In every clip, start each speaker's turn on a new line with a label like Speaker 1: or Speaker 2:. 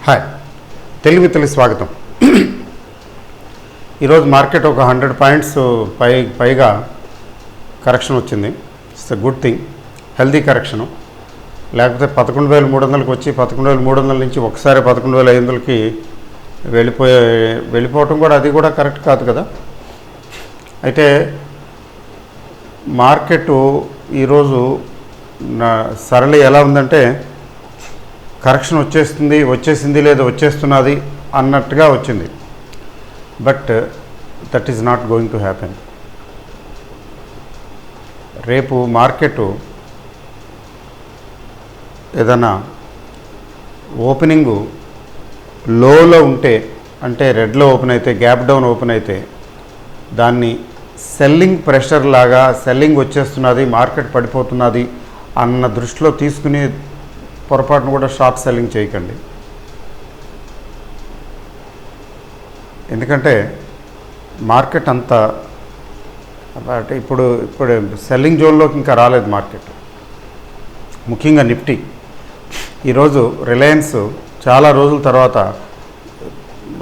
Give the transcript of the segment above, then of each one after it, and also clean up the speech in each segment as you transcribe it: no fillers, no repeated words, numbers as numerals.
Speaker 1: Hi, Telugu స్వాగతం. ఈరోజు market ఒక 100 పాయింట్స్ పైగా కరెక్షన్ వచ్చింది. It's a good thing, healthy correction. లేకపోతే 11,300కి వచ్చి 11,300 నుంచి ఒకసారి 11,500కి వెళ్ళిపోవటం కూడా అది కూడా కరెక్ట్ కాదు కదా. అయితే మార్కెట్ ఈరోజు సరళి ఎలా ఉందంటే కరెక్షన్ వచ్చేసింది లేదా వచ్చేస్తున్నది అన్నట్టుగా వచ్చింది. But that is not going to happen. రేపు మార్కెట్ ఏదైనా ఓపెనింగు లోలో ఉంటే, అంటే రెడ్లో ఓపెన్ అయితే, గ్యాప్ డౌన్ ఓపెన్ అయితే దాన్ని సెల్లింగ్ ప్రెషర్ లాగా సెల్లింగ్ వచ్చేస్తున్నది, మార్కెట్ పడిపోతున్నది అన్న దృష్టిలో తీసుకుని పొరపాటును కూడా షార్ట్ సెల్లింగ్ చేయకండి. ఎందుకంటే మార్కెట్ అంతా అంటే ఇప్పుడు సెల్లింగ్ జోన్లోకి ఇంకా రాలేదు మార్కెట్. ముఖ్యంగా నిఫ్టీ ఈరోజు రిలయన్స్ చాలా రోజుల తర్వాత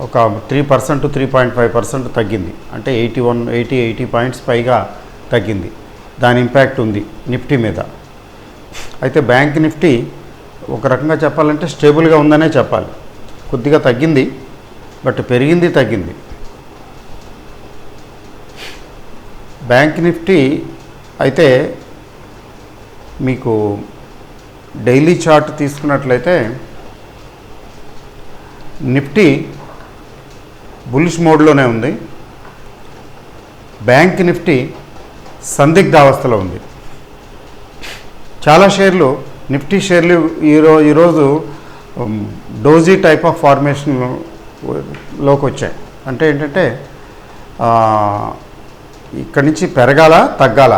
Speaker 1: ఒక 3% 3.5% తగ్గింది. అంటే 80 పాయింట్స్ పైగా తగ్గింది. దాని ఇంపాక్ట్ ఉంది నిఫ్టీ మీద. అయితే బ్యాంక్ నిఫ్టీ ఒక రకంగా చెప్పాలంటే స్టేబుల్గా ఉందనే చెప్పాలి. కొద్దిగా తగ్గింది, బట్ పెరిగింది తగ్గింది. బ్యాంక్ నిఫ్టీ అయితే మీకు డైలీ చార్ట్ తీసుకున్నట్లయితే నిఫ్టీ బుల్లిష్ మోడ్లోనే ఉంది. బ్యాంక్ నిఫ్టీ సందిగ్ధావస్థలో ఉంది. చాలా షేర్లు, నిఫ్టీ షేర్లు ఈరోజు డోజీ టైప్ ఆఫ్ ఫార్మేషన్లోకి వచ్చాయి. అంటే ఏంటంటే ఇక్కడి నుంచి పెరగాల తగ్గాల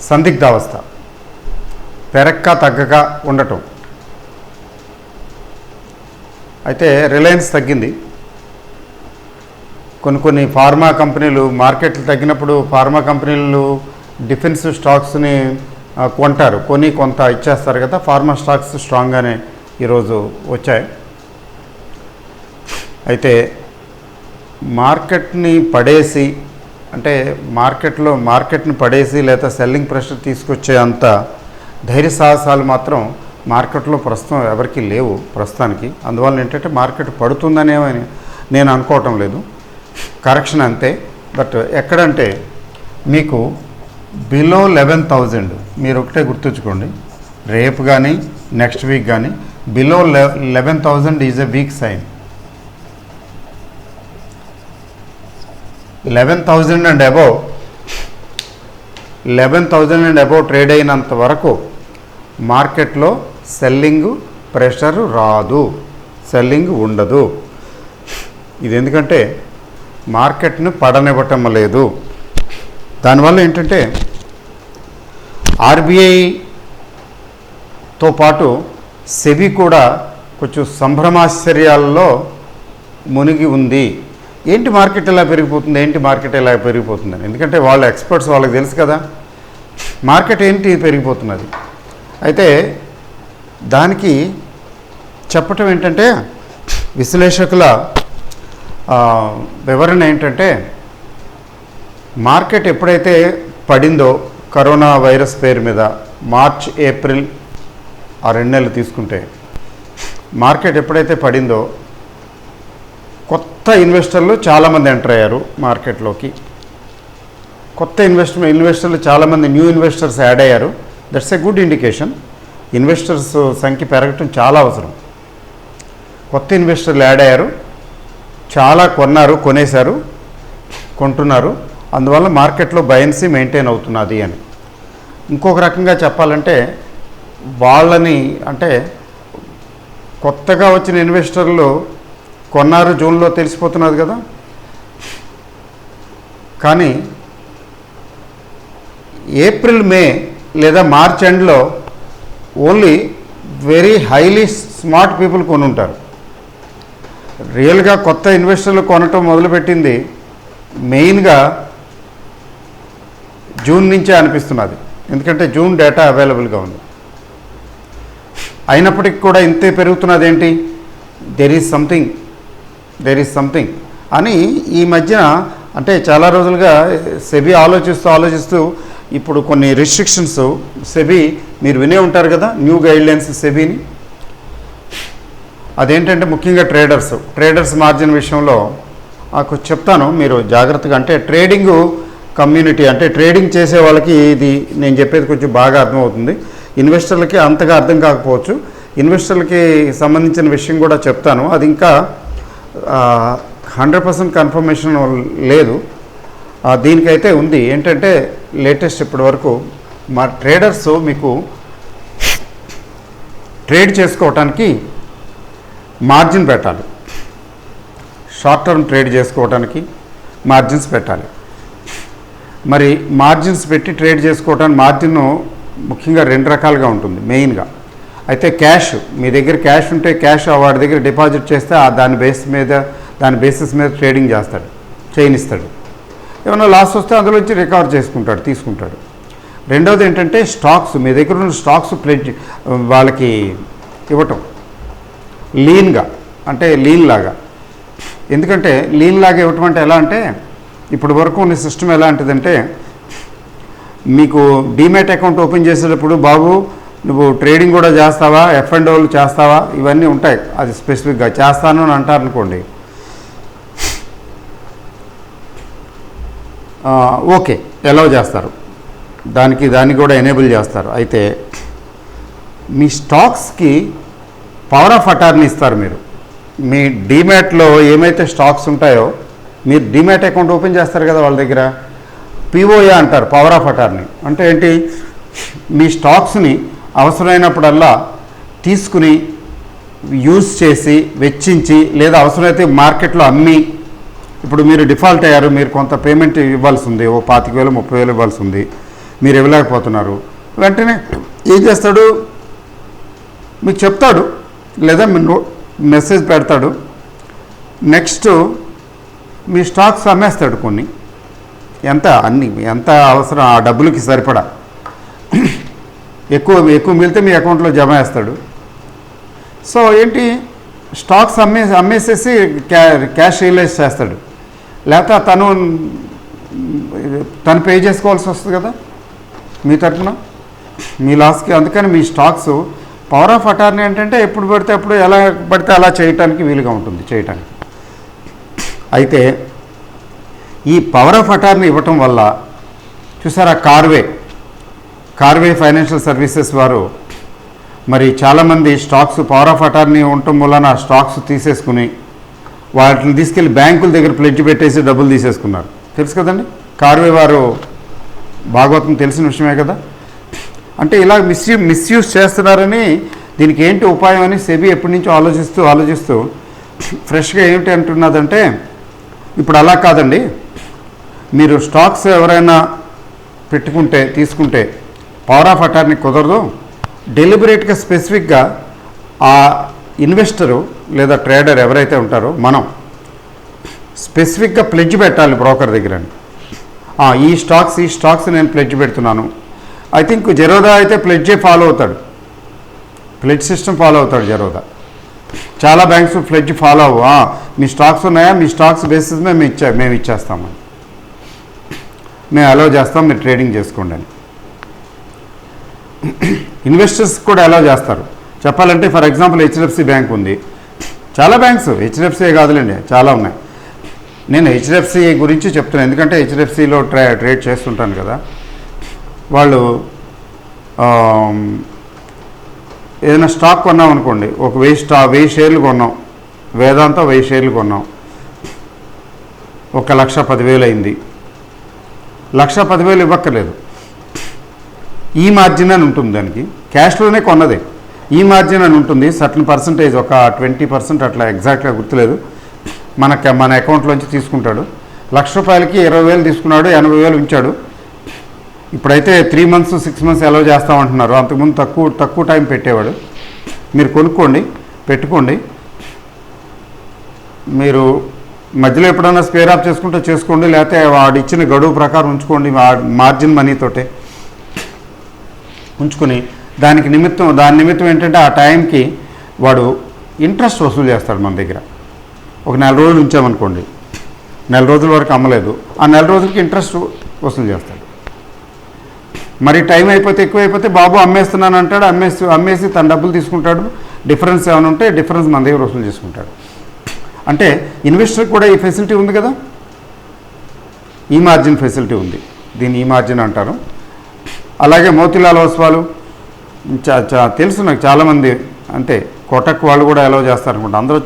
Speaker 1: సందిగ్ధావస్థ, పెరక్క తగ్గక ఉండటం. అయితే రిలయన్స్ తగ్గింది. కొన్ని ఫార్మా కంపెనీలు మార్కెట్లు తగ్గినప్పుడు ఫార్మా కంపెనీలు డిఫెన్స్ స్టాక్స్ని కొంటారు, కొంత ఇచ్చేస్తారు కదా. ఫార్మా స్టాక్స్ స్ట్రాంగ్గానే ఈరోజు వచ్చాయి. అయితే మార్కెట్ని పడేసి, అంటే మార్కెట్ని పడేసి లేదా సెల్లింగ్ ప్రెషర్ తీసుకొచ్చే అంత ధైర్య సాహసాలు మాత్రం మార్కెట్లో ప్రస్తుతం ఎవరికి లేవు ప్రస్తుతానికి. అందువల్ల ఏంటంటే మార్కెట్ పడుతుందనేమని నేను అనుకోవటం లేదు. కరెక్షన్ అంతే. బట్ ఎక్కడంటే మీకు బిలో 11,000 మీరు ఒకటే గుర్తుంచుకోండి. రేపు కానీ నెక్స్ట్ వీక్ కానీ below 11,000 is a weak sign. 11,000 and above trade అయినంత వరకు మార్కెట్లో సెల్లింగ్ ప్రెషర్ రాదు, సెల్లింగ్ ఉండదు. ఇది ఎందుకంటే మార్కెట్ను పడనివ్వటం లేదు. దానివల్ల ఏంటంటే ఆర్బీఐతో పాటు సెబీ కూడా కొంచెం సంభ్రమాశ్చర్యాల్లో మునిగి ఉంది. ఏంటి మార్కెట్ ఎలా పెరిగిపోతుందని. ఎందుకంటే వాళ్ళ ఎక్స్పర్ట్స్, వాళ్ళకి తెలుసు కదా మార్కెట్ ఏంటి పెరిగిపోతున్నది. అయితే దానికి చెప్పటం ఏంటంటే విశ్లేషకుల వివరణ ఏంటంటే మార్కెట్ ఎప్పుడైతే పడిందో కరోనా వైరస్ పేరు మీద మార్చ్ ఏప్రిల్ ఆ 2 నెలలు తీసుకుంటే మార్కెట్ ఎప్పుడైతే పడిందో కొత్త ఇన్వెస్టర్లు చాలామంది ఎంటర్ అయ్యారు మార్కెట్లోకి. కొత్త ఇన్వెస్టర్లు చాలామంది న్యూ ఇన్వెస్టర్స్ యాడ్ అయ్యారు. That's a good indication. Investors సంఖ్య పెరగటం చాలా అవసరం. కొత్త ఇన్వెస్టర్లు యాడ్ అయ్యారు, చాలా కొనేశారు, కొంటున్నారు. అందువల్ల మార్కెట్లో బయన్సీ మెయింటైన్ అవుతున్నది అని. ఇంకొక రకంగా చెప్పాలంటే వాళ్ళని, అంటే కొత్తగా వచ్చిన ఇన్వెస్టర్లు కొన్నారు, జూన్లో తెలిసిపోతున్నది కదా. కానీ ఏప్రిల్ మే లేదా మార్చ్ ఎండ్లో only very highly smart people కొని ఉంటారు. రియల్గా కొత్త ఇన్వెస్టర్లు కొనటం మొదలుపెట్టింది మెయిన్గా జూన్ నుంచే అనిపిస్తున్నది. ఎందుకంటే జూన్ డేటా అవైలబుల్గా ఉంది. అయినప్పటికీ కూడా ఇంతే పెరుగుతున్నది ఏంటి, దెర్ ఈజ్ సంథింగ్ అని ఈ మధ్యన అంటే చాలా రోజులుగా సెబీ ఆలోచిస్తూ ఇప్పుడు కొన్ని రిస్ట్రిక్షన్స్ సెబీ మీరు వినే ఉంటారు కదా, న్యూ గైడ్లైన్స్ సెబీని. అదేంటంటే ముఖ్యంగా ట్రేడర్స్ మార్జిన్ విషయంలో చెప్తాను, మీరు జాగ్రత్తగా. అంటే ట్రేడింగ్ కమ్యూనిటీ అంటే ట్రేడింగ్ చేసే వాళ్ళకి ఇది నేను చెప్పేది కొంచెం బాగా అర్థమవుతుంది. ఇన్వెస్టర్లకి అంతగా అర్థం కాకపోవచ్చు. ఇన్వెస్టర్లకి సంబంధించిన విషయం కూడా చెప్తాను. అది ఇంకా 100% కన్ఫర్మేషన్ లేదు, దీనికైతే ఉంది. ఏంటంటే లేటెస్ట్ ఇప్పటి వరకు మా ట్రేడర్స్ మీకు ట్రేడ్ చేసుకోవటానికి మార్జిన్ పెట్టాలి. షార్ట్ టర్మ్ ట్రేడ్ చేసుకోవడానికి మార్జిన్స్ పెట్టాలి. మరి మార్జిన్స్ పెట్టి ట్రేడ్ చేసుకోవడానికి మార్జిన్ ముఖ్యంగా 2 రకాలుగా ఉంటుంది మెయిన్గా. అయితే క్యాష్, మీ దగ్గర క్యాష్ ఉంటే క్యాష్ వాడి దగ్గర డిపాజిట్ చేస్తే దాని బేసిస్ మీద ట్రేడింగ్ చేయనిస్తాడు. ఏమైనా లాస్ వస్తే అందులోంచి రికవర్ తీసుకుంటాడు. రెండవది ఏంటంటే స్టాక్స్, మీ దగ్గర ఉన్న స్టాక్స్ ప్లెడ్జ్ వాళ్ళకి ఇవ్వటం లీన్గా, అంటే లీన్ లాగా. ఎందుకంటే లీన్ లాగా ఇవ్వటం అంటే ఎలా అంటే, ఇప్పటి వరకు ఉన్న సిస్టమ్ ఎలా అంటుందంటే, మీకు డీమ్యాట్ అకౌంట్ ఓపెన్ చేసేటప్పుడు బాబు నువ్వు ట్రేడింగ్ కూడా చేస్తావా, F&Oలు చేస్తావా, ఇవన్నీ ఉంటాయి. అది స్పెసిఫిక్గా చేస్తాను అని అంటారనుకోండి, ఓకే ఎలవ్ చేస్తారు, దాన్ని కూడా ఎనేబుల్ చేస్తారు. అయితే మీ స్టాక్స్కి పవర్ ఆఫ్ అటార్నీ ఇస్తారు. మీరు మీ డీమ్యాట్లో ఏమైతే స్టాక్స్ ఉంటాయో, మీరు డీమ్యాట్ అకౌంట్ ఓపెన్ చేస్తారు కదా వాళ్ళ దగ్గర, పిఓఏ అంటారు, పవర్ ఆఫ్ అటార్నీ. అంటే ఏంటి, మీ స్టాక్స్ని అవసరమైనప్పుడల్లా తీసుకుని యూజ్ చేసి వెచ్చించి, లేదా అవసరమైతే మార్కెట్లో అమ్మి, ఇప్పుడు మీరు డిఫాల్ట్ అయ్యారు, మీరు కొంత పేమెంట్ ఇవ్వాల్సి ఉంది, ఓ 25,000 30,000 ఇవ్వాల్సి ఉంది, మీరు ఇవ్వలేకపోతున్నారు, వెంటనే ఏం చేస్తాడు, మీకు చెప్తాడు లేదా మెసేజ్ పెడతాడు, నెక్స్ట్ మీ స్టాక్స్ అమ్మేస్తాడు కొన్ని, ఎంత అవసరం ఆ డబ్బులకి సరిపడా, ఎక్కువ మిగిలితే మీ అకౌంట్లో జమ చేస్తాడు. సో ఏంటి, స్టాక్స్ అమ్మేసేసి క్యాష్ రియలైజ్ చేస్తాడు, లేకపోతే తను పే చేసుకోవాల్సి వస్తుంది కదా మీ తరఫున మీ లాస్కి. అందుకని మీ స్టాక్స్ పవర్ ఆఫ్ అటార్నీ ఏంటంటే ఎప్పుడు పడితే అప్పుడు ఎలా పడితే అలా చేయటానికి వీలుగా ఉంటుంది చేయటానికి. అయితే ఈ పవర్ ఆఫ్ అటార్నీ ఇవ్వటం వల్ల చూసారా, కార్వే ఫైనాన్షియల్ సర్వీసెస్ వారు మరి చాలామంది స్టాక్స్ పవర్ ఆఫ్ అటార్నీ ఉండటం వలన స్టాక్స్ తీసేసుకుని వాటిని తీసుకెళ్ళి బ్యాంకుల దగ్గర ప్లెడ్జ్ పెట్టేసి డబ్బులు తీసేసుకున్నారు. తెలుసు కదండి, కార్వే వారు భాగవతం తెలిసిన విషయమే కదా. అంటే ఇలా మిస్యూజ్ చేస్తున్నారని, దీనికి ఏంటి ఉపాయం అని సెబీ ఎప్పటి నుంచో ఆలోచిస్తూ ఫ్రెష్గా ఏమిటి అంటున్నదంటే, ఇప్పుడు అలా కాదండి, మీరు స్టాక్స్ ఎవరైనా తీసుకుంటే పవర్ ఆఫ్ అటార్నీ కుదరదు, డెలిబరేట్గా స్పెసిఫిక్గా ఆ ఇన్వెస్టరు లేదా ట్రేడర్ ఎవరైతే ఉంటారో మనం స్పెసిఫిక్గా ప్లెడ్జ్ పెట్టాలి బ్రోకర్ దగ్గర. ఈ స్టాక్స్ నేను ప్లెడ్జ్ పెడుతున్నాను. ఐ థింక్ జెరోదా అయితే ప్లెడ్జే ఫాలో అవుతాడు, ప్లెడ్జ్ సిస్టమ్ ఫాలో అవుతాడు జెరోదా. చాలా బ్యాంక్స్ ప్లెడ్జ్ ఫాలో అవ్వు, మీ స్టాక్స్ ఉన్నాయా, మీ స్టాక్స్ బేసిస్ మీద మేము ఇచ్చేస్తామని, మేము అలౌ చేస్తాం, మీరు ట్రేడింగ్ చేసుకోండి అని. ఇన్వెస్టర్స్ కూడా అలౌ చేస్తారు. చెప్పాలంటే ఫర్ ఎగ్జాంపుల్ HDFC బ్యాంక్ ఉంది, చాలా బ్యాంక్స్, HDFC కాదులేండి చాలా ఉన్నాయి. నేను HDFC గురించి చెప్తున్నాను ఎందుకంటే HDFCలో ట్రేడ్ చేస్తుంటాను కదా. వాళ్ళు ఏదైనా స్టాక్ కొన్నాం అనుకోండి, ఒక 1000 షేర్లు కొన్నాం, వేదాంత 1000 షేర్లు కొన్నాం, 1,10,000 అయింది. 1,10,000 ఇవ్వక్కర్లేదు, ఈ మార్జిన్ అని ఉంటుంది దానికి, క్యాష్లోనే కొన్నదే ఈ మార్జిన్ అని ఉంటుంది. సర్టన్ పర్సంటేజ్ ఒక 20% అట్లా ఎగ్జాక్ట్గా గుర్తులేదు, మన అకౌంట్లోంచి తీసుకుంటాడు. ₹1,00,000కి 20,000 తీసుకున్నాడు, 80,000 ఉంచాడు. ఇప్పుడైతే 3 months 6 months అలౌ చేస్తామంటున్నారు. అంతకుముందు తక్కువ టైం పెట్టేవాడు. మీరు కొనుక్కోండి, పెట్టుకోండి, మీరు మధ్యలో ఎప్పుడైనా స్పేర్ ఆఫ్ చేసుకుంటే చేసుకోండి, లేకపోతే వాడు ఇచ్చిన గడువు ప్రకారం ఉంచుకోండి, మార్జిన్ మనీతోటే ఉంచుకొని దాని నిమిత్తం ఏంటంటే ఆ టైంకి వాడు ఇంట్రెస్ట్ వసూలు చేస్తాడు మన దగ్గర. ఒక నెల రోజులు ఉంచామనుకోండి, నెల రోజుల వరకు అమ్మలేదు, ఆ నెల రోజులకి ఇంట్రెస్ట్ వసూలు చేస్తాడు. మరి టైం అయిపోతే ఎక్కువైపోతే బాబు అమ్మేస్తున్నాను అంటాడు, అమ్మేసి తన డబ్బులు తీసుకుంటాడు. డిఫరెన్స్ ఏమైనా ఉంటే డిఫరెన్స్ మన దగ్గర వసూలు చేసుకుంటాడు. అంటే ఇన్వెస్టర్కి కూడా ఈ ఫెసిలిటీ ఉంది కదా, ఈ మార్జిన్ ఫెసిలిటీ ఉంది, దీన్ని ఈ మార్జిన్ అంటారు. అలాగే మోతీలాల్ ఓస్వాల్ తెలుసు నాకు చాలామంది, అంతే కోటక్ వాళ్ళు కూడా అలౌ చేస్తారు అనుకుంటా, అందరూ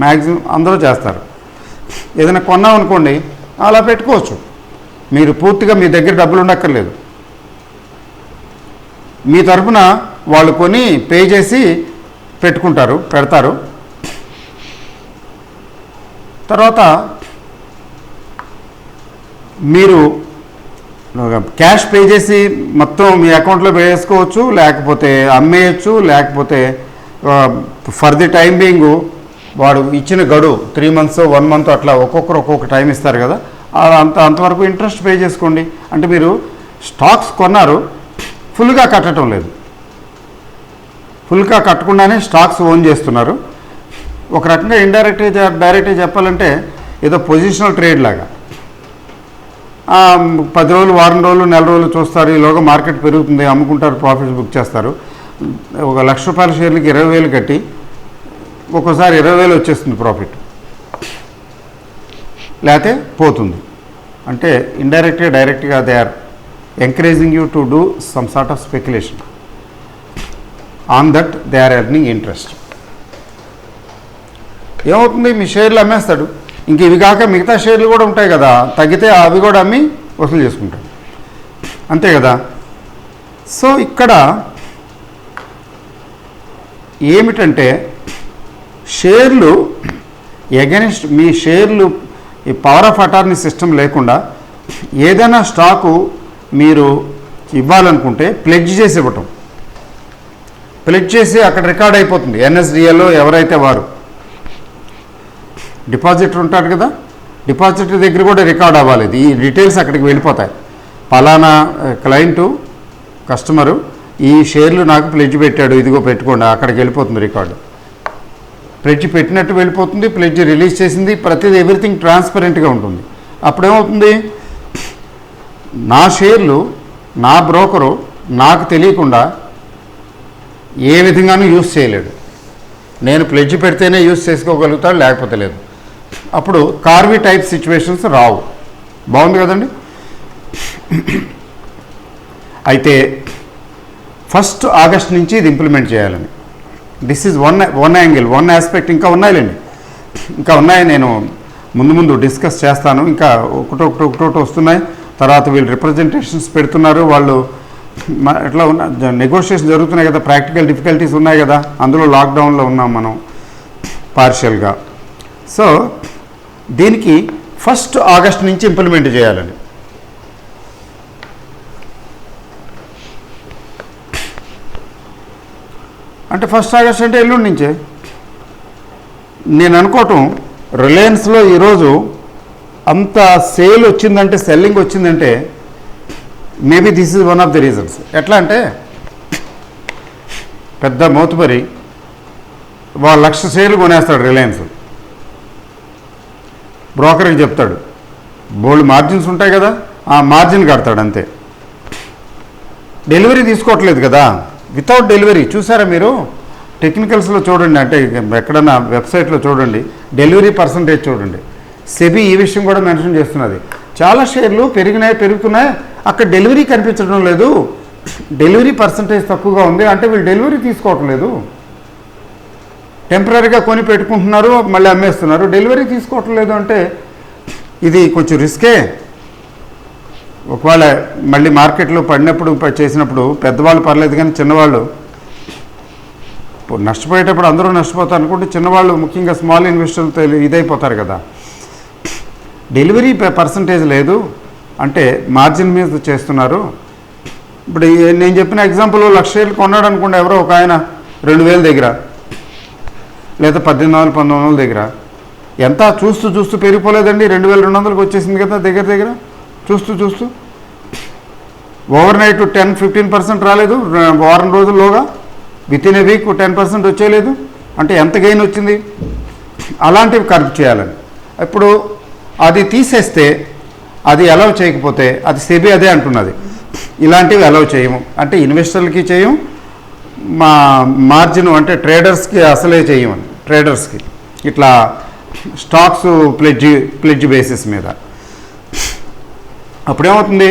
Speaker 1: మ్యాక్సిమం అందరూ చేస్తారు. ఏదైనా కొన్నామనుకోండి అలా పెట్టుకోవచ్చు, మీరు పూర్తిగా మీ దగ్గర డబ్బులు ఉండక్కర్లేదు, మీ తరఫున వాళ్ళు కొని పే చేసి పెడతారు. తర్వాత మీరు క్యాష్ పే చేసి మొత్తం మీ అకౌంట్లో వేసుకోవచ్చు, లేకపోతే అమ్మేయచ్చు, లేకపోతే ఫర్ ది టైం బీయింగ్ వాడు ఇచ్చిన గడువు 3 months 1 month అట్లా ఒక్కొక్కరు ఒక్కొక్క టైం ఇస్తారు కదా, అంతవరకు ఇంట్రెస్ట్ పే చేసుకోండి. అంటే మీరు స్టాక్స్ కొన్నారు, ఫుల్గా కట్టడం లేదు, ఫుల్గా కట్టకుండానే స్టాక్స్ ఓన్ చేస్తున్నారు. ఒక రకంగా డైరెక్ట్గా చెప్పాలంటే ఏదో పొజిషనల్ ట్రేడ్ లాగా 10 రోజులు, వారం రోజులు, నెల రోజులు చూస్తారు, ఈలోగా మార్కెట్ పెరుగుతుంది, అమ్ముకుంటారు, ప్రాఫిట్స్ బుక్ చేస్తారు. ఒక ₹1,00,000 షేర్లకి 20,000 కట్టి ఒక్కోసారి 20,000 వచ్చేస్తుంది ప్రాఫిట్, లేకపోతే పోతుంది. అంటే ఇండైరెక్ట్గా డైరెక్ట్గా they are encouraging you to do some sort of speculation, on that they are earning interest. ఏమవుతుంది, మీ షేర్లు అమ్మేస్తాడు, ఇంక ఇవి కాక మిగతా షేర్లు కూడా ఉంటాయి కదా, తగ్గితే అవి కూడా అమ్మి వసూలు చేసుకుంటాడు, అంతే కదా. సో ఇక్కడ ఏమిటంటే షేర్లు ఎగెనిస్ట్ మీ షేర్లు, ఈ పవర్ ఆఫ్ అటార్నీ సిస్టమ్ లేకుండా ఏదైనా స్టాకు మీరు ఇవ్వాలనుకుంటే ప్లెడ్జ్ చేసి ఇవ్వటం, ప్లెడ్జ్ చేసి అక్కడ రికార్డ్ అయిపోతుంది. ఎన్ఎస్డిఎల్లో ఎవరైతే వారు డిపాజిటర్ ఉంటారు కదా, డిపాజిటర్ దగ్గర కూడా రికార్డ్ అవ్వాలి, ఈ డీటెయిల్స్ అక్కడికి వెళ్ళిపోతాయి. పలానా క్లయింటు కస్టమరు ఈ షేర్లు నాకు ప్లెడ్జ్ పెట్టాడు, ఇదిగో పెట్టుకోండి, అక్కడికి వెళ్ళిపోతుంది రికార్డు. ప్లెడ్జ్ పెట్టినట్టు వెళ్ళిపోతుంది, ప్లెడ్జ్ రిలీజ్ చేసింది, ప్రతిదీ ఎవ్రీథింగ్ ట్రాన్స్పరెంట్గా ఉంటుంది. అప్పుడేమవుతుంది, నా షేర్లు నా బ్రోకరు నాకు తెలియకుండా ఏ విధంగానూ యూజ్ చేయలేడు, నేను ప్లెడ్జ్ పెడితేనే యూజ్ చేసుకోగలుగుతాడు, లేకపోతే లేదు. అప్పుడు కార్వి టైప్ సిచ్యువేషన్స్ రావు. బాగుంది కదండి. అయితే 1st August నుంచి ఇది ఇంప్లిమెంట్ చేయాలని, this is one angle, one aspect. ఇంకా ఉన్నాయిలేండి, ఇంకా ఉన్నాయి, నేను ముందు డిస్కస్ చేస్తాను. ఇంకా ఒకటోటి వస్తున్నాయి. తర్వాత వీళ్ళు రిప్రజెంటేషన్స్ పెడుతున్నారు, వాళ్ళు ఎట్లా నెగోషియేషన్ జరుగుతున్నాయి కదా, ప్రాక్టికల్ డిఫికల్టీస్ ఉన్నాయి కదా, అందులో లాక్డౌన్లో ఉన్నాం మనం పార్షియల్గా. సో దీనికి 1st August నుంచి ఇంప్లిమెంట్ చేయాలని. అంటే 1st August అంటే ఎల్లుండి నుంచే. నేను అనుకోవటం రిలయన్స్లో ఈరోజు అంత సేల్ వచ్చిందంటే, సెల్లింగ్ వచ్చిందంటే maybe this is one of the reasons. ఎట్లా అంటే పెద్ద మోతుబరి వాళ్ళు 1,00,000 షేర్లు కొనేస్తాడు రిలయన్స్, బ్రోకర్కి చెప్తాడు, బోల్డ్ మార్జిన్స్ ఉంటాయి కదా, ఆ మార్జిన్ కడతాడు అంతే. డెలివరీ తీసుకోవట్లేదు కదా, వితౌట్ డెలివరీ. చూసారా మీరు టెక్నికల్స్లో చూడండి, అంటే ఎక్కడన్నా వెబ్సైట్లో చూడండి, డెలివరీ పర్సంటేజ్ చూడండి. సెబీ ఈ విషయం కూడా మెన్షన్ చేస్తున్నది. చాలా షేర్లు పెరుగుతున్నాయి, అక్కడ డెలివరీ కనిపించడం లేదు, డెలివరీ పర్సంటేజ్ తక్కువగా ఉంది, అంటే వీళ్ళు డెలివరీ తీసుకోవటం లేదు, టెంపరీగా కొని పెట్టుకుంటున్నారు, మళ్ళీ అమ్మేస్తున్నారు, డెలివరీ తీసుకోవటం లేదు. అంటే ఇది కొంచెం రిస్కే. ఒకవేళ మళ్ళీ మార్కెట్లో పడినప్పుడు చేసినప్పుడు పెద్దవాళ్ళు పర్లేదు, కానీ చిన్నవాళ్ళు నష్టపోయేటప్పుడు అందరూ నష్టపోతారు అనుకుంటే చిన్నవాళ్ళు ముఖ్యంగా స్మాల్ ఇన్వెస్టర్లతో ఇదైపోతారు కదా. డెలివరీ పర్సంటేజ్ లేదు అంటే మార్జిన్ మీద చేస్తున్నారు. ఇప్పుడు నేను చెప్పిన ఎగ్జాంపుల్ 1,00,000 షేర్లు కొన్నాడు అనుకోండి, ఎవరో ఒక ఆయన 2,000 దగ్గర లేదా 18,000-19,000 దగ్గర, ఎంత చూస్తూ పెరిగిపోలేదండి, 2,200కి వచ్చేసింది కదా దగ్గర చూస్తూ ఓవర్ నైట్ 10-15% రాలేదు, వారం రోజుల్లోగా విత్ ఇన్ ఏ వీక్ 10% వచ్చేయలేదు. అంటే ఎంత గెయిన్ వచ్చింది, అలాంటివి కరెక్ట్ చేయాలని. ఇప్పుడు అది తీసేస్తే, అది అలౌ చేయకపోతే, అది సెబీ అదే అంటున్నది, ఇలాంటివి అలౌ చేయము అంటే ఇన్వెస్టర్లకి చేయం, మా మార్జిన్ అంటే ట్రేడర్స్కి అసలే చేయమని. ట్రేడర్స్కి ఇట్లా స్టాక్స్ ప్లెడ్జ్ బేసిస్ మీద. అప్పుడేమవుతుంది,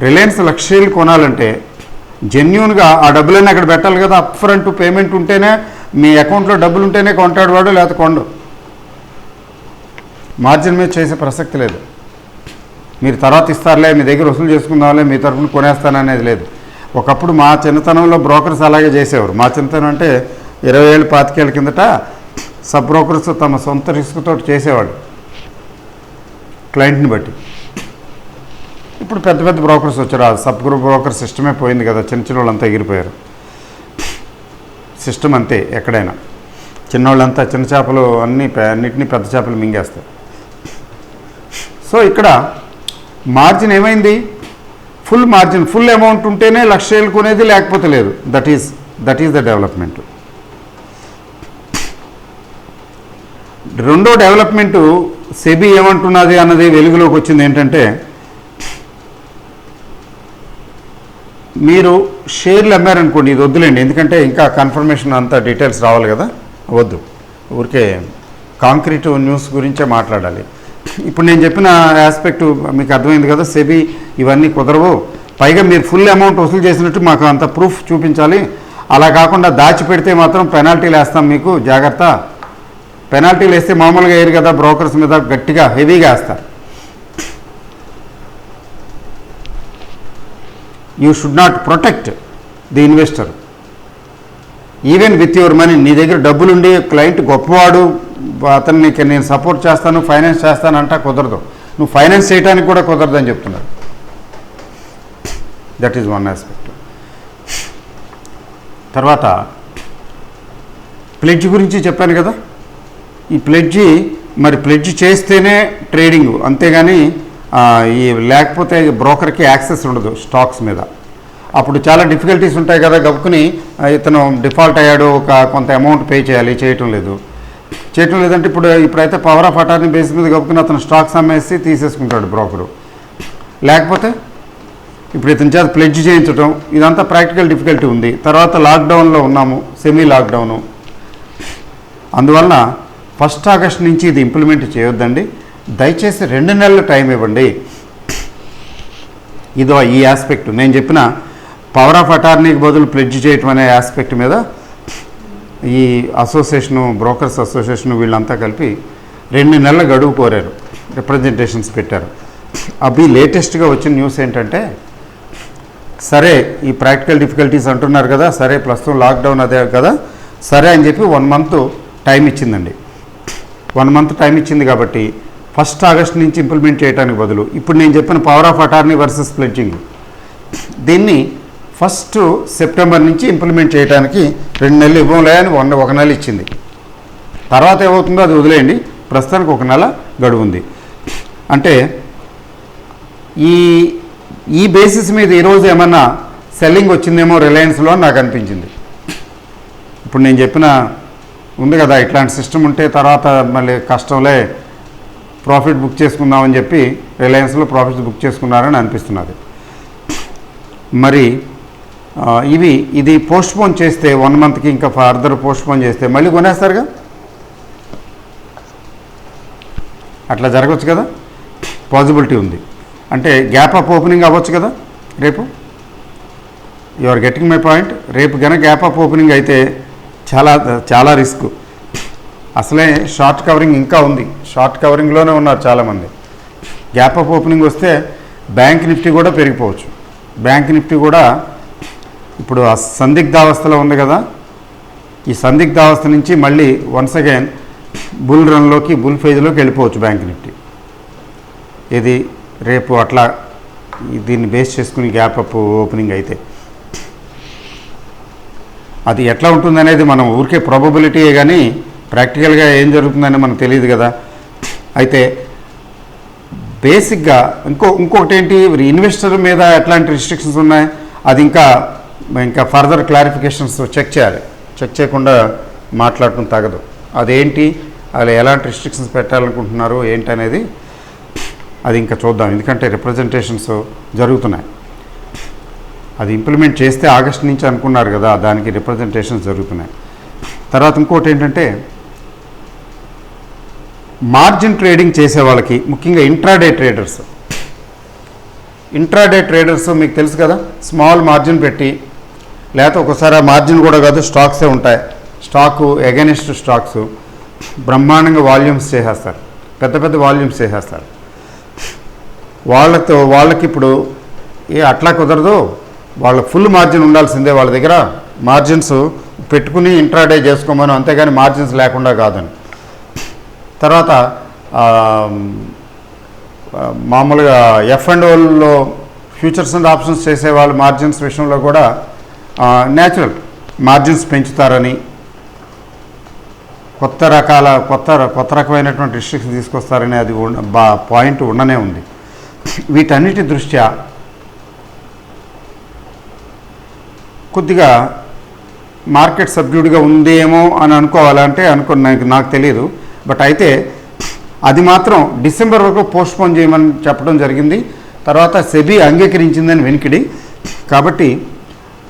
Speaker 1: రిలయన్స్ లక్షలు కొనాలంటే జెన్యూన్గా ఆ డబ్బులన్నీ అక్కడ పెట్టాలి కదా. అప్ ఫ్రంట్ పేమెంట్ ఉంటేనే, మీ అకౌంట్లో డబ్బులు ఉంటేనే కొంటాడు వాడు, లేకపోతే కొండు. మార్జిన్ మీద చేసే ప్రసక్తి లేదు. మీరు తర్వాత ఇస్తారులే, మీ దగ్గర వసూలు చేసుకుందాంలే, మీ తరఫున కొనేస్తాననేది లేదు. ఒకప్పుడు మా చిన్నతనంలో బ్రోకర్స్ అలాగే చేసేవారు. మా చిన్నతనం అంటే 20 ఏళ్ళు 25 ఏళ్ళ కిందట సబ్ బ్రోకర్స్ తమ సొంత రిస్క్తో చేసేవాడు క్లయింట్ని బట్టి. ఇప్పుడు పెద్ద పెద్ద బ్రోకర్స్ వచ్చారు. ఆ సబ్ గ్రూప్ బ్రోకర్ సిస్టమే పోయింది కదా, చిన్న చిన్న వాళ్ళంతా ఎగిరిపోయారు. సిస్టమ్ అంతే ఎక్కడైనా, చిన్నవాళ్ళంతా చిన్న చేపలు అన్నిటినీ పెద్ద చేపలు మింగేస్తాయి. సో ఇక్కడ మార్జిన్ ఏమైంది, ఫుల్ మార్జిన్, ఫుల్ అమౌంట్ ఉంటేనే 1,00,000 కొనేది, లేకపోతే లేదు. That is the development. రెండో డెవలప్మెంటు సెబీ ఏమంటున్నది అన్నది వెలుగులోకి వచ్చింది. ఏంటంటే, మీరు షేర్లు అమ్మారనుకోండి, ఇది వద్దులేండి, ఎందుకంటే ఇంకా కన్ఫర్మేషన్ అంతా డీటెయిల్స్ రావాలి కదా, వద్దు, ఊరికే కాంక్రీట్ న్యూస్ గురించే మాట్లాడాలి. ఇప్పుడు నేను చెప్పిన ఆస్పెక్టు మీకు అర్థమైంది కదా, సెబీ ఇవన్నీ కుదరవు, పైగా మీరు ఫుల్ అమౌంట్ వసూలు చేసినట్టు మాకు అంత ప్రూఫ్ చూపించాలి, అలా కాకుండా దాచిపెడితే మాత్రం పెనాల్టీలు వేస్తాం మీకు, జాగ్రత్త. పెనాల్టీలు వేస్తే మామూలుగా వేయరు కదా, బ్రోకర్స్ మీద గట్టిగా హెవీగా వేస్తారు. You should not protect the investor even with your money. నీ దగ్గర డబ్బులుండి క్లయింట్ గొప్పవాడు, అతన్ని నేను సపోర్ట్ చేస్తాను, ఫైనాన్స్ చేస్తాను అంటా కుదరదు. నువ్వు ఫైనాన్స్ చేయడానికి కూడా కుదరదు అని చెప్తున్నారు. That is one aspect. తర్వాత ప్లెడ్జ్ గురించి చెప్పాను కదా, ఈ ప్లెడ్జ్ చేస్తేనే ట్రేడింగ్, అంతేగాని ఈ లేకపోతే బ్రోకర్కి యాక్సెస్ ఉండదు స్టాక్స్ మీద. అప్పుడు చాలా డిఫికల్టీస్ ఉంటాయి కదా, గబుకుని ఇతను డిఫాల్ట్ అయ్యాడు, కొంత అమౌంట్ పే చేయాలి, చేయటం లేదంటే ఇప్పుడైతే పవర్ ఆఫ్ అటార్నీ బేస్ మీద గబుకుని అతను స్టాక్స్ అమ్మేసి తీసేసుకుంటాడు బ్రోకరు. లేకపోతే ఇప్పుడు ఇతని చేత ప్లెడ్జ్ చేయించడం, ఇదంతా ప్రాక్టికల్ డిఫికల్టీ ఉంది. తర్వాత లాక్డౌన్లో ఉన్నాము, సెమీ లాక్డౌను. అందువలన 1 ఆగస్టు నుంచి ఇది ఇంప్లిమెంట్ చేయొద్దండి, దయచేసి 2 నెలలు టైం ఇవ్వండి. ఇదో ఈ ఆస్పెక్ట్ నేను చెప్పిన పవర్ ఆఫ్ అటార్నీకి బదులు ప్లెడ్జ్ చేయటం అనే ఆస్పెక్ట్ మీద ఈ అసోసియేషను, బ్రోకర్స్ అసోసియేషను వీళ్ళంతా కలిపి 2 నెలల గడువు కోరారు, రిప్రజెంటేషన్స్ పెట్టారు. అవి లేటెస్ట్గా వచ్చిన న్యూస్ ఏంటంటే, సరే ఈ ప్రాక్టికల్ డిఫికల్టీస్ అంటున్నారు కదా, సరే ప్రస్తుతం లాక్డౌన్ అదే కదా, సరే అని చెప్పి 1 మంత్ టైం ఇచ్చిందండి. 1 మంత్ టైం ఇచ్చింది కాబట్టి 1 ఆగస్టు నుంచి ఇంప్లిమెంట్ చేయడానికి బదులు ఇప్పుడు నేను చెప్పిన power of attorney versus pledging, దీన్ని 1 సెప్టెంబర్ నుంచి ఇంప్లిమెంట్ చేయడానికి 2 నెలలు ఇవ్వలే అని 1 నెల ఇచ్చింది. తర్వాత ఏమవుతుందో అది వదిలేయండి, ప్రస్తుతానికి 1 నెల గడువు ఉంది. అంటే ఈ బేసిస్ మీద ఈరోజు ఏమన్నా సెల్లింగ్ వచ్చిందేమో రిలయన్స్లో అని నాకు అనిపించింది. ఇప్పుడు నేను చెప్పిన ఉంది కదా, ఇట్లాంటి సిస్టమ్ ఉంటే తర్వాత మళ్ళీ కష్టంలే, ప్రాఫిట్ బుక్ చేసుకుందామని చెప్పి రిలయన్స్లో ప్రాఫిట్స్ బుక్ చేసుకున్నారని అనిపిస్తున్నది. మరి ఇది పోస్ట్పోన్ చేస్తే 1 మంత్కి ఇంకా ఫర్దర్ పోస్ట్పోన్ చేస్తే మళ్ళీ కొనేస్తారుగా, అట్లా జరగవచ్చు కదా, పాసిబిలిటీ ఉంది. అంటే గ్యాప్ అప్ ఓపెనింగ్ అవ్వచ్చు కదా రేపు. You are getting my point. రేపు కనుక గ్యాప్ అప్ ఓపెనింగ్ అయితే చాలా చాలా రిస్క్. అసలే షార్ట్ కవరింగ్ ఇంకా ఉంది, షార్ట్ కవరింగ్లోనే ఉన్నారు చాలామంది. గ్యాప్ అప్ ఓపెనింగ్ వస్తే బ్యాంక్ నిఫ్టీ కూడా పెరిగిపోవచ్చు. బ్యాంక్ నిఫ్టీ కూడా ఇప్పుడు ఆ సందిగ్ధావస్థలో ఉంది కదా, ఈ సందిగ్ధావస్థ నుంచి మళ్ళీ వన్స్ అగైన్ బుల్ రన్లోకి, బుల్ ఫేజ్లోకి వెళ్ళిపోవచ్చు బ్యాంక్ నిఫ్టీ. ఇది రేపు అట్లా దీన్ని బేస్ చేసుకుని గ్యాప్ అప్ ఓపెనింగ్ అయితే అది ఎట్లా ఉంటుందనేది మనం ఊరికే ప్రాబబిలిటీయే కానీ ప్రాక్టికల్గా ఏం జరుగుతుందని మనకు తెలియదు కదా. అయితే బేసిక్గా ఇంకొకటి ఏంటి, ఇన్వెస్టర్ మీద ఎట్లాంటి రిస్ట్రిక్షన్స్ ఉన్నాయి, అది ఇంకా ఫర్దర్ క్లారిఫికేషన్స్ చెక్ చేయాలి. చెక్ చేయకుండా మాట్లాడటం తగదు. అదేంటి, అలా ఎలాంటి రిస్ట్రిక్షన్స్ పెట్టాలనుకుంటున్నారు ఏంటనేది అది ఇంకా చూద్దాం. ఎందుకంటే రిప్రజెంటేషన్స్ జరుగుతున్నాయి. అది ఇంప్లిమెంట్ చేస్తే ఆగస్ట్ నుంచి అనుకున్నారు కదా, దానికి రిప్రజెంటేషన్స్ జరుగుతున్నాయి. తర్వాత ఇంకోటి ఏంటంటే మార్జిన్ ట్రేడింగ్ చేసే వాళ్ళకి, ముఖ్యంగా ఇంట్రాడే ట్రేడర్స్ మీకు తెలుసు కదా, స్మాల్ మార్జిన్ పెట్టి, లేకపోతే ఒకసారి ఆ మార్జిన్ కూడా కాదు స్టాక్సే ఉంటాయి, స్టాకు ఎగెనిస్ట్ స్టాక్స్ బ్రహ్మాండంగా వాల్యూమ్స్ చేసేస్తారు, పెద్ద పెద్ద వాల్యూమ్స్ చేసేస్తారు. వాళ్ళకి ఇప్పుడు అట్లా కుదరదు, వాళ్ళ ఫుల్ మార్జిన్ ఉండాల్సిందే, వాళ్ళ దగ్గర మార్జిన్స్ పెట్టుకుని ఇంట్రాడే చేసుకోమని, అంతేగాని మార్జిన్స్ లేకుండా కాదని. తర్వాత మామూలుగా F&Oలో ఫ్యూచర్స్ అండ్ ఆప్షన్స్ చేసే వాళ్ళు మార్జిన్స్ విషయంలో కూడా న్యాచురల్ మార్జిన్స్ పెంచుతారని, కొత్త రకమైనటువంటి రిస్ట్రిక్షన్ తీసుకొస్తారని అది పాయింట్ ఉండనే ఉంది. వీటన్నిటి దృష్ట్యా కొద్దిగా మార్కెట్ సబ్డ్యూడ్గా ఉందేమో అని అనుకోవాలంటే నాకు తెలియదు. బట్ అయితే అది మాత్రం డిసెంబర్ వరకు పోస్ట్పోన్ చేయమని చెప్పడం జరిగింది. తర్వాత సెబీ అంగీకరించిందని వెనికిడి. కాబట్టి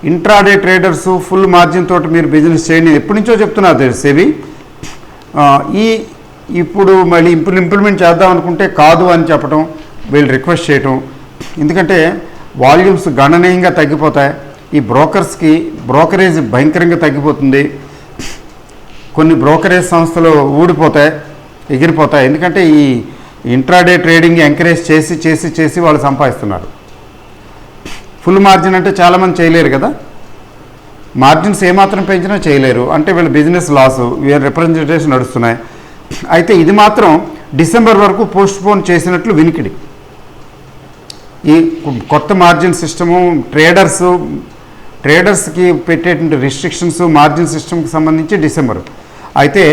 Speaker 1: ఇంట్రాడే ట్రేడర్స్ ఫుల్ మార్జిన్ తోటి మీరు బిజినెస్ చేయండి ఎప్పటి నుంచో చెప్తున్నారు సెబీ. ఇప్పుడు మళ్ళీ ఇంప్లిమెంట్ చేద్దాం అనుకుంటే కాదు అని చెప్పడం, వీళ్ళు రిక్వెస్ట్ చేయటం. ఎందుకంటే వాల్యూమ్స్ గణనీయంగా తగ్గిపోతాయి, ఈ బ్రోకర్స్కి బ్రోకరేజ్ భయంకరంగా తగ్గిపోతుంది, కొన్ని బ్రోకరేజ్ సంస్థలు ఊడిపోతాయి, ఎగిరిపోతాయి. ఎందుకంటే ఈ ఇంట్రాడే ట్రేడింగ్ ఎంకరేజ్ చేసి వాళ్ళు సంపాదిస్తున్నారు. ఫుల్ మార్జిన్ అంటే చాలామంది చేయలేరు కదా, మార్జిన్స్ ఏమాత్రం పెంచినా చేయలేరు, అంటే వీళ్ళ బిజినెస్ లాసు, వీళ్ళ రిప్రజెంటేషన్ నడుస్తున్నాయి. అయితే ఇది మాత్రం డిసెంబర్ వరకు పోస్ట్పోన్ చేసినట్లు వినికిడి. ఈ కొత్త మార్జిన్ సిస్టము ట్రేడర్స్కి పెట్టేటువంటి రిస్ట్రిక్షన్స్ మార్జిన్ సిస్టమ్కి సంబంధించి డిసెంబరు. అయితే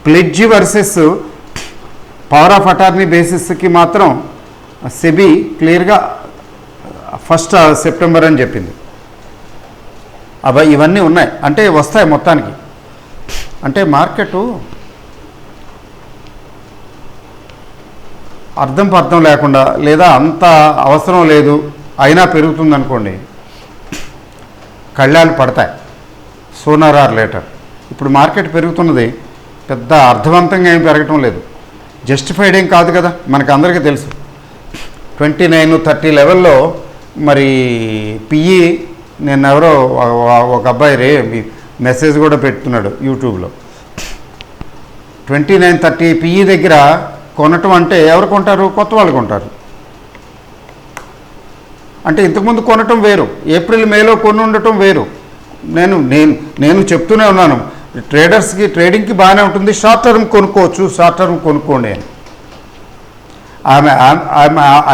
Speaker 1: pledge versus power of attorney బేసిస్కి మాత్రం సెబీ క్లియర్గా 1 సెప్టెంబర్ అని చెప్పింది. ఇవన్నీ ఉన్నాయి, అంటే వస్తాయి మొత్తానికి. అంటే మార్కెట్ అర్థం లేకుండా, లేదా అంత అవసరం లేదు అయినా పెరుగుతుందనుకోండి, కళ్ళాలు పడతాయి సోనర్ ఆర్ లేటర్. ఇప్పుడు మార్కెట్ పెరుగుతున్నది పెద్ద అర్థవంతంగా ఏం పెరగటం లేదు, జస్టిఫైడ్ ఏం కాదు కదా, మనకు అందరికీ తెలుసు. 29-30 లెవెల్లో మరి పిఈ, నేను ఎవరో ఒక అబ్బాయి మెసేజ్ కూడా పెడుతున్నాడు యూట్యూబ్లో, 29-30 పిఈ దగ్గర కొనటం అంటే ఎవరు కొంటారు? కొత్త వాళ్ళు కొంటారు. అంటే ఇంతకుముందు కొనటం వేరు, ఏప్రిల్ మేలో కొని ఉండటం వేరు. నేను చెప్తూనే ఉన్నాను, ట్రేడింగ్కి బాగానే ఉంటుంది, షార్ట్ టర్మ్ కొనుక్కోవచ్చు, షార్ట్ టర్మ్ కొనుక్కోండి అని.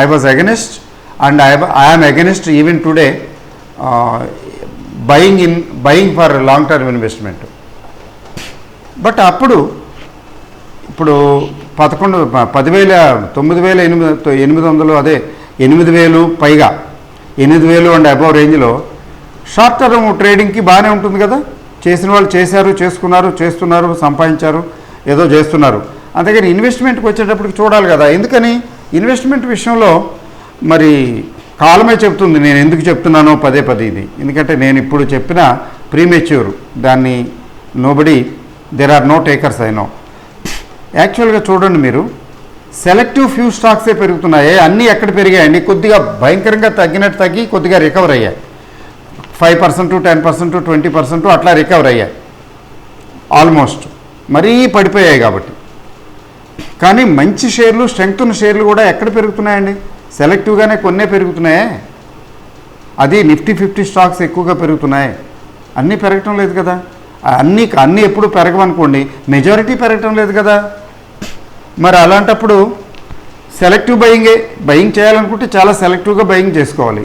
Speaker 1: I was against and I'm against even today buying for long term investment. But ఇప్పుడు 9,800 అదే 8,000 పైగా 8,000 అండ్ అబవ్ రేంజ్లో షార్ట్ టర్మ్ ట్రేడింగ్కి బాగానే ఉంటుంది కదా. చేసిన వాళ్ళు చేస్తున్నారు, సంపాదించారు, ఏదో చేస్తున్నారు. అంతేగాని ఇన్వెస్ట్మెంట్కి వచ్చేటప్పటికి చూడాలి కదా. ఎందుకని ఇన్వెస్ట్మెంట్ విషయంలో మరి కాలమే చెప్తుంది నేను ఎందుకు చెప్తున్నానో పదే ఇది. ఎందుకంటే నేను ఇప్పుడు చెప్పిన ప్రీమెచ్యూర్, దాన్ని దేర్ ఆర్ నో టేకర్స్ అయినో. యాక్చువల్గా చూడండి, మీరు సెలెక్టివ్ ఫ్యూ స్టాక్సే పెరుగుతున్నాయి. అన్నీ ఎక్కడ పెరిగాయండి? కొద్దిగా భయంకరంగా తగ్గి కొద్దిగా రికవర్ అయ్యాయి. 5%, 10%, 20% అట్లా రికవర్ అయ్యాయి ఆల్మోస్ట్. మరీ పడిపోయాయి కాబట్టి. కానీ మంచి షేర్లు, స్ట్రెంగ్త్ ఉన్న షేర్లు కూడా ఎక్కడ పెరుగుతున్నాయండి? సెలెక్టివ్గానే కొన్నే పెరుగుతున్నాయే. అది నిఫ్టీ 50 స్టాక్స్ ఎక్కువగా పెరుగుతున్నాయి, అన్నీ పెరగటం లేదు కదా. అన్నీ ఎప్పుడు పెరగవనుకోండి, మెజారిటీ పెరగటం లేదు కదా. మరి అలాంటప్పుడు సెలెక్టివ్ బయింగ్ చేయాలనుకుంటే చాలా సెలెక్టివ్గా బయింగ్ చేసుకోవాలి,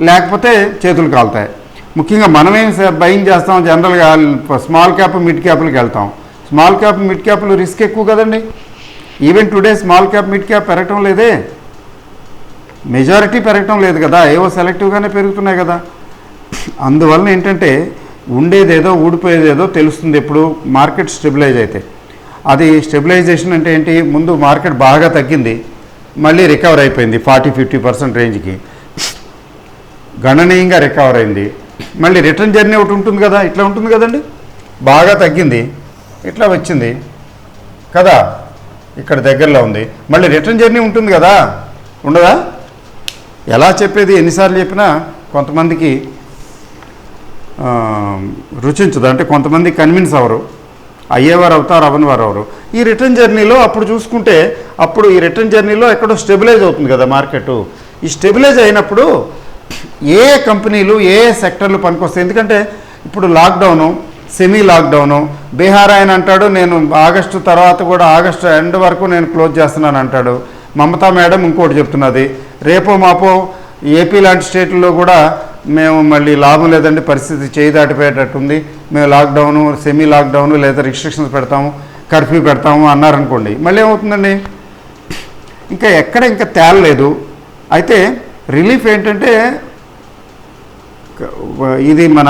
Speaker 1: లేకపోతే చేతులు కాలుతాయి. ముఖ్యంగా మనమేం బయింగ్ చేస్తాం, జనరల్గా స్మాల్ క్యాప్ మిడ్ క్యాప్లకి వెళ్తాం. స్మాల్ క్యాప్ మిడ్ క్యాప్లు రిస్క్ ఎక్కువ కదండి. Even today small cap mid cap పెరగటం లేదే, మెజారిటీ పెరగటం లేదు కదా, ఏవో సెలెక్టివ్గానే పెరుగుతున్నాయి కదా. అందువలన ఏంటంటే ఉండేదేదో ఊడిపోయేదేదో తెలుస్తుంది ఎప్పుడు మార్కెట్ స్టెబిలైజ్ అయితే. అది స్టెబిలైజేషన్ అంటే ఏంటి, ముందు మార్కెట్ బాగా తగ్గింది, మళ్ళీ రికవర్ అయిపోయింది 40-50% రేంజ్కి, గణనీయంగా రికవర్ అయింది, మళ్ళీ రిటర్న్ జర్నీ ఒకటి ఉంటుంది కదా, ఇట్లా ఉంటుంది కదండి, బాగా తగ్గింది ఇట్లా వచ్చింది కదా, ఇక్కడ దగ్గరలో ఉంది, మళ్ళీ రిటర్న్ జర్నీ ఉంటుంది కదా, ఉండదా? ఎలా చెప్పేది, ఎన్నిసార్లు చెప్పినా కొంతమందికి రుచించదు, అంటే కొంతమంది కన్విన్స్ అవ్వరు, అయ్యేవారు అవుతారు, అవ్వని వారు అవరు. ఈ రిటర్న్ జర్నీలో అప్పుడు చూసుకుంటే, అప్పుడు ఈ రిటర్న్ జర్నీలో ఎక్కడో స్టెబిలైజ్ అవుతుంది కదా మార్కెట్. ఈ స్టెబిలైజ్ అయినప్పుడు ఏ కంపెనీలు ఏ సెక్టర్లు పనికొస్తాయి, ఎందుకంటే ఇప్పుడు లాక్డౌను, సెమీ లాక్డౌను, బీహార్ ఆయన అంటాడు నేను ఆగస్టు తర్వాత కూడా ఆగస్టు ఎండ్ వరకు నేను క్లోజ్ చేస్తున్నాను అంటాడు, మమతా మేడం ఇంకోటి చెప్తున్నది, రేపో మాపో ఏపీ లాంటి స్టేట్లలో కూడా మేము మళ్ళీ లాభం లేదండి, పరిస్థితి చేయి దాటిపోయేటట్టుంది, మేము లాక్డౌను, సెమీ లాక్డౌను లేదా రిస్ట్రిక్షన్స్ పెడతాము, కర్ఫ్యూ పెడతాము అన్నారనుకోండి, మళ్ళీ ఏమవుతుందండి, ఇంకా తేలలేదు. అయితే రిలీఫ్ ఏంటంటే ఇది మన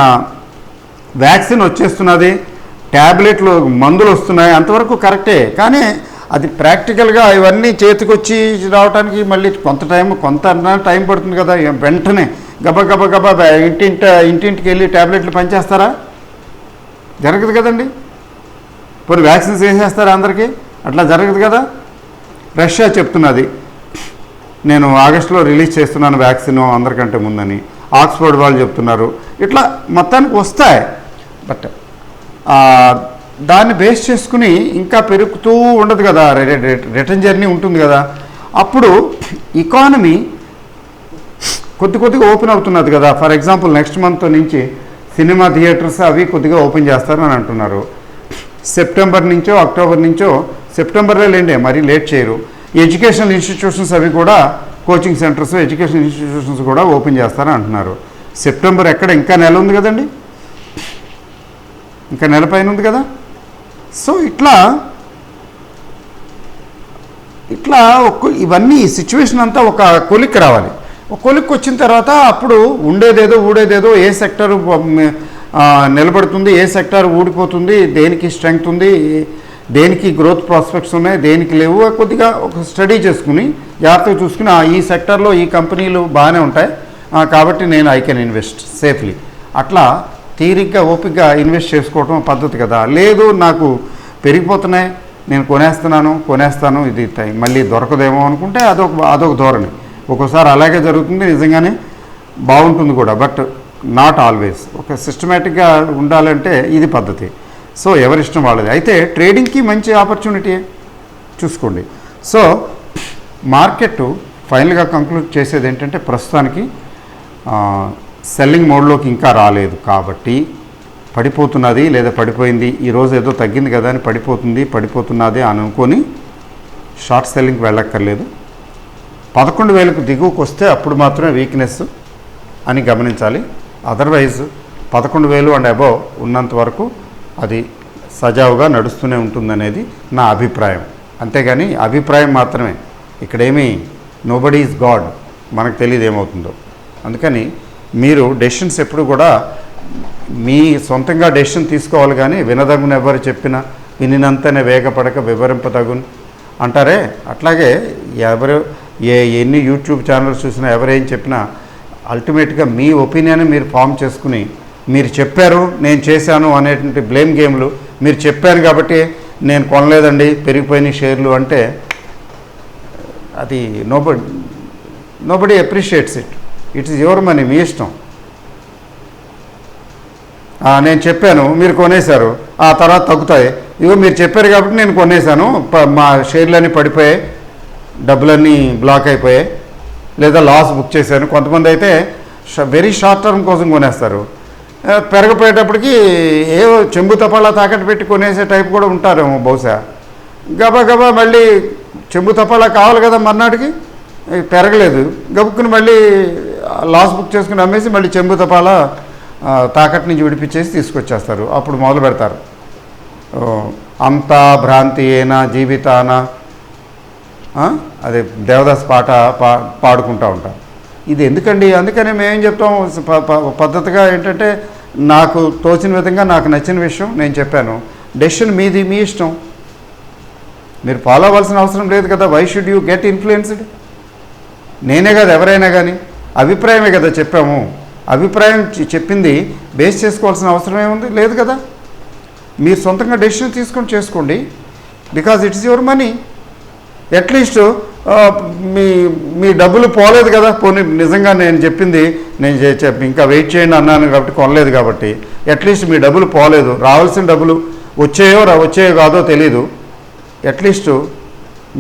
Speaker 1: వ్యాక్సిన్ వచ్చేస్తున్నది, ట్యాబ్లెట్లు మందులు వస్తున్నాయి, అంతవరకు కరెక్టే, కానీ అది ప్రాక్టికల్గా ఇవన్నీ చేతికొచ్చి రావడానికి మళ్ళీ కొంత టైం పడుతుంది కదా. వెంటనే గబ ఇంటింటికి వెళ్ళి ట్యాబ్లెట్లు పనిచేస్తారా? జరగదు కదండి. పోనీ వ్యాక్సిన్స్ వేసేస్తారా అందరికీ? అట్లా జరగదు కదా. రష్యా చెప్తున్నది నేను ఆగస్టులో రిలీజ్ చేస్తున్నాను వ్యాక్సిన్ అందరికంటే ముందని, ఆక్స్ఫర్డ్ వాళ్ళు చెప్తున్నారు, ఇట్లా మొత్తానికి వస్తాయి. బట్ దాన్ని బేస్ చేసుకుని ఇంకా పెరుగుతూ ఉండదు కదా, రిటర్న్ జర్నీ ఉంటుంది కదా. అప్పుడు ఎకానమీ కొద్దిగా ఓపెన్ అవుతున్నది కదా. ఫర్ ఎగ్జాంపుల్ నెక్స్ట్ మంత్ నుంచి సినిమా థియేటర్స్ అవి కొద్దిగా ఓపెన్ చేస్తారని అంటున్నారు. సెప్టెంబర్ నుంచో అక్టోబర్ నుంచో, సెప్టెంబర్లో లేండి, మరీ లేట్ చేయరు. ఎడ్యుకేషనల్ ఇన్స్టిట్యూషన్స్ అవి కూడా, కోచింగ్ సెంటర్స్, ఎడ్యుకేషనల్ ఇన్స్టిట్యూషన్స్ కూడా ఓపెన్ చేస్తారని అంటున్నారు. సెప్టెంబర్ ఎక్కడ, ఇంకా నెల ఉంది కదండి, ఇంకా నెల పైన ఉంది కదా. సో ఇట్లా ఇవన్నీ ఈ సిచ్యువేషన్ అంతా ఒక కొలిక్కి రావాలి. ఒక కొలిక్కి వచ్చిన తర్వాత అప్పుడు ఉండేదేదో ఊడేదేదో, ఏ సెక్టర్ నిలబడుతుంది, ఏ సెక్టర్ ఊడిపోతుంది, దేనికి స్ట్రెంగ్త్ ఉంది, దేనికి గ్రోత్ ప్రాస్పెక్ట్స్ ఉన్నాయి, దేనికి లేవు, కొద్దిగా ఒక స్టడీ చేసుకుని జాగ్రత్తగా చూసుకుని ఈ సెక్టర్లో ఈ కంపెనీలు బాగానే ఉంటాయి కాబట్టి నేను ఐ కెన్ ఇన్వెస్ట్ సేఫ్లీ, అట్లా తీరిగ్గా ఓపికగా ఇన్వెస్ట్ చేసుకోవటం పద్ధతి కదా. లేదు నాకు పెరిగిపోతున్నాయి, నేను కొనేస్తాను, ఇది మళ్ళీ దొరకదేమో అనుకుంటే అదొక ధోరణి. ఒక్కోసారి అలాగే జరుగుతుంది, నిజంగానే బాగుంటుంది కూడా, బట్ నాట్ ఆల్వేస్. ఒక సిస్టమేటిక్గా ఉండాలంటే ఇది పద్ధతి. సో ఎవరిష్టం వాళ్ళది. అయితే ట్రేడింగ్కి మంచి ఆపర్చునిటీ చూసుకోండి. సో మార్కెట్ ఫైనల్గా కంక్లూడ్ చేసేది ఏంటంటే, ప్రస్తుతానికి సెల్లింగ్ మోడ్లోకి ఇంకా రాలేదు కాబట్టి పడిపోతున్నది లేదా పడిపోయింది, ఈరోజు ఏదో తగ్గింది కదా అని పడిపోతున్నది అని అనుకొని షార్ట్ సెల్లింగ్కి వెళ్ళక్కర్లేదు. 11,000కు దిగువకు వస్తే అప్పుడు మాత్రమే వీక్నెస్ అని గమనించాలి. అదర్వైజ్ 11,000 అండ్ అబవ్ ఉన్నంత వరకు అది సజావుగా నడుస్తూనే ఉంటుందనేది నా అభిప్రాయం. అంతేగాని అభిప్రాయం మాత్రమే, ఇక్కడేమీ నోబడీ ఈజ్ గాడ్, మనకు తెలియదు ఏమవుతుందో. అందుకని మీరు డెసిషన్స్ ఎప్పుడు కూడా మీ సొంతంగా డెసిషన్ తీసుకోవాలి, కానీ వినదగును ఎవరు చెప్పినా వినినంతనే వేగపడక వివరింపదగును అంటారే, అట్లాగే ఎన్ని యూట్యూబ్ ఛానల్స్ చూసినా ఎవరేం చెప్పినా అల్టిమేట్గా మీ ఒపీనియన్ మీరు ఫామ్ చేసుకుని, మీరు చెప్పారు నేను చేశాను అనేటువంటి బ్లేమ్ గేమ్లు, మీరు చెప్పారు కాబట్టి నేను కొనలేదండి పెరిగిపోయిన షేర్లు అంటే అది nobody appreciates it. It is your money, మీ ఇష్టం. నేను చెప్పాను మీరు కొనేశారు, ఆ తర్వాత తగ్గుతాయి, ఇగో మీరు చెప్పారు కాబట్టి నేను కొనేశాను, మా షేర్లన్నీ పడిపోయాయి, డబ్బులన్నీ బ్లాక్ అయిపోయాయి, లేదా లాస్ బుక్ చేశాను. కొంతమంది అయితే వెరీ షార్ట్ టర్మ్ కోసం కొనేస్తారు, పెరగపోయేటప్పటికి ఏవో చెంబు తపాలా తాకట్టు పెట్టి కొనేసే టైప్ కూడా ఉంటారేమో బహుశా. గబా మళ్ళీ చెంబు తపాలా కావాలి కదా మర్నాటికి, పెరగలేదు, గబుక్కుని మళ్ళీ లాస్ బుక్ చేసుకుని అమ్మేసి మళ్ళీ చెంబు తపాలా తాకట్టు నుంచి విడిపించేసి తీసుకొచ్చేస్తారు. అప్పుడు మొదలు పెడతారు అంతా భ్రాంతి ఏనా జీవితానా, అదే దేవదాస్ పాట పాడుకుంటూ ఉంటారు. ఇది ఎందుకండి? అందుకని మేమేం చెప్తాం, పద్ధతిగా ఏంటంటే నాకు తోచిన విధంగా నాకు నచ్చిన విషయం నేను చెప్పాను. డెసిషన్ మీది, మీ ఇష్టం. మీరు ఫాలో అవ్వాల్సిన అవసరం లేదు కదా. Why should you get influenced? నేనే కదా, ఎవరైనా కానీ అభిప్రాయమే కదా చెప్పాము. అభిప్రాయం చెప్పింది బేస్ చేసుకోవాల్సిన అవసరం ఏముంది? లేదు కదా. మీరు సొంతంగా డెసిషన్ తీసుకొని చేసుకోండి. Because it's your money. At least మీ డబ్బులు పోలేదు కదా. పోనీ నిజంగా నేను చెప్పింది ఇంకా వెయిట్ చేయండి అన్నాను కాబట్టి కొనలేదు కాబట్టి అట్లీస్ట్ మీ డబ్బులు పోలేదు. రావాల్సిన డబ్బులు వచ్చేయో కాదో తెలీదు. అట్లీస్ట్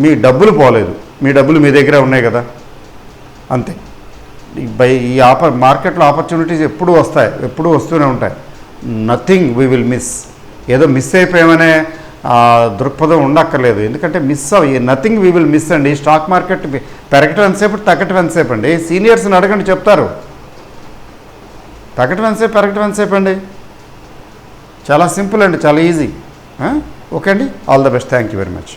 Speaker 1: మీ డబ్బులు పోలేదు. మీ డబ్బులు మీ దగ్గర ఉన్నాయి కదా, అంతే. ఈ మార్కెట్లో ఆపర్చునిటీస్ ఎప్పుడూ వస్తాయి, ఎప్పుడూ వస్తూనే ఉంటాయి. Nothing we will miss. ఏదో మిస్ అయిపోయామనే దృక్పథం ఉండక్కర్లేదు. ఎందుకంటే నథింగ్ వీ విల్ మిస్ అండి. స్టాక్ మార్కెట్ పెరగటం ఎంతసేపు, తగ్గటం ఎంతసేపు అండి. సీనియర్స్ని అడగండి, చెప్తారు. తగ్గటం ఎంతసేపు, పెరగటం ఎంతసేపు అండి. చాలా సింపుల్ అండి, చాలా ఈజీ. ఓకే అండి, all the best. Thank you very much.